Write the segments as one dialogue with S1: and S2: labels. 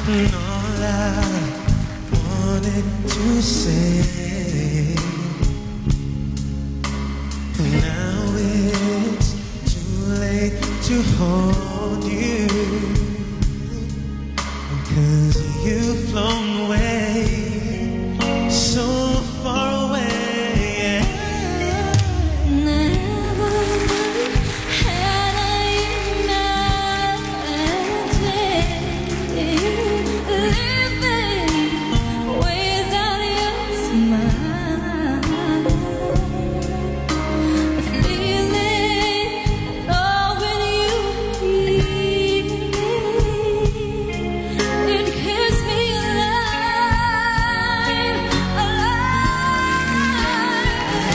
S1: And all I wanted to say, now it's too late to hold you, 'cause you've flown away, so far away.
S2: Never had I imagined you living without your smile. The feeling, knowing you need me, it keeps me alive, alive.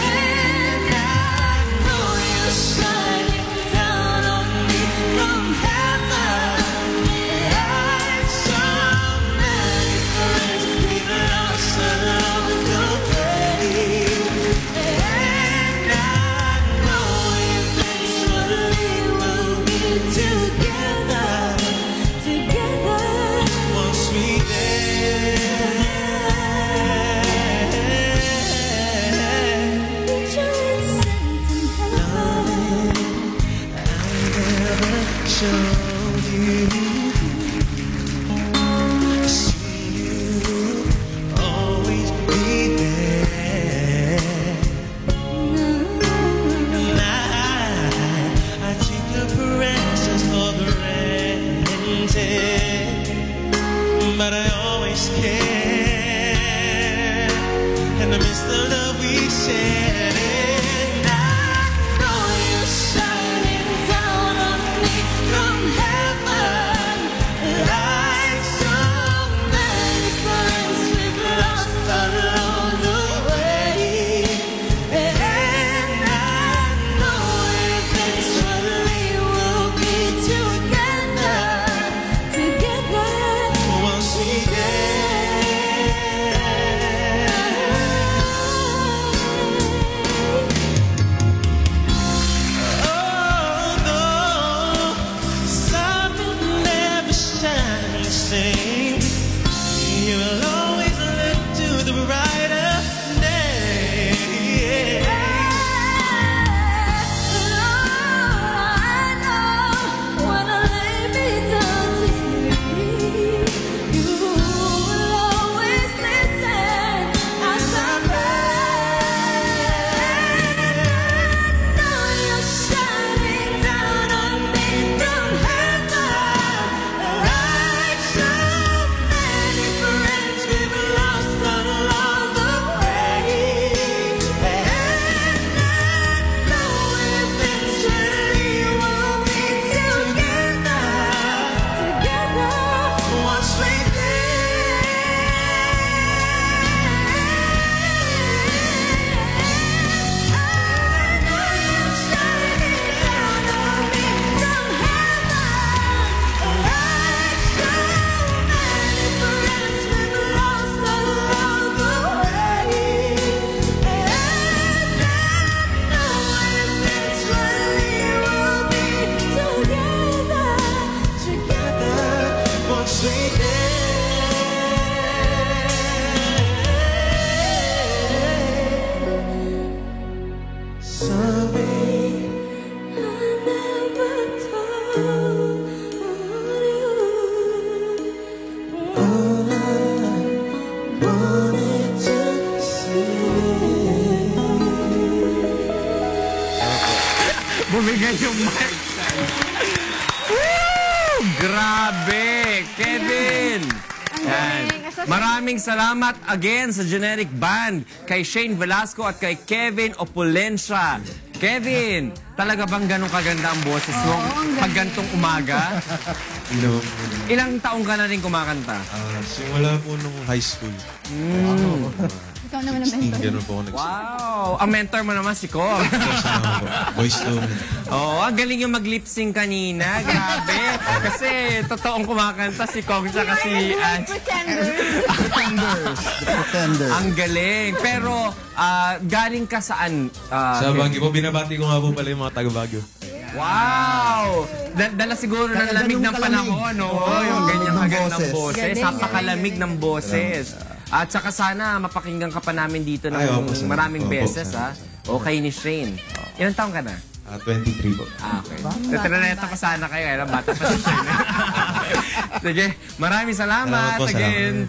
S2: And I know you're shining down on me from heaven, like so many friends we've lost along the way. And I know eventually we'll be together, together.
S1: Once we there,
S2: Picturing sentiment.
S1: I never showed you. Soon you'll always be there. And I take your caresses for granted, but I always care, and I miss the love we shared. And I know you're shining down on me from heaven, like so many friends we've lost along the way. And I know eventually we'll be together,
S2: Together.
S1: once we oh no, sun will never shine the same. You'll always look to the brighter day.
S2: I know when I lay me down to sleep, you will always listen as I pray. I know you're shining down on me from heaven, like so many friends we've lost along the way. And I know eventually we'll be together, together.
S1: Once we
S3: Bumigay yung mic. Woo! Grabe! Kevin! Yan. Maraming salamat again sa Generic Band, kay Shane Velasco at kay Kevin Opulencia. Kevin, talaga bang ganun kaganda ang boses mo pag gantong umaga?
S1: No.
S3: Ilang taong ka na rin kumakanta?
S1: Simula po nung high school.
S4: Ikaw naman ang mentor.
S1: Ganun po ako nagsimula.
S3: Wow! Ang mentor mo naman si Kong.
S1: Voice tone.
S3: Oo, ang galing yung mag-lip-sync kanina. Grabe. Kasi totoong kumakanta si Kong tsaka si Ange.
S4: Pretenders. The Pretenders.
S3: Ang galing. Pero galing ka saan?
S1: Sa Baguio po, binabati ko nga po pala yung mga taga Baguio.
S3: Wow! Dala siguro ng
S4: Kaya
S3: lamig
S4: ganun
S3: ng
S4: kalamig.
S3: panahon, no?
S4: Oo,
S3: Yung ganyang
S4: ng
S3: agad ng
S4: boses.
S3: boses. Napakalamig ng boses. At saka sana mapakinggan ka pa namin dito ng
S5: Ay, opo, sir.
S3: maraming
S5: Opo,
S3: beses,
S5: sir.
S3: ha? Okay ni Shane. Ilang taong ka na?
S5: 23 po.
S3: Okay. Tataneta pa sana kayo. Bata pa si Shane. Sige, maraming salamat
S5: Salamat po, salamat.
S3: again.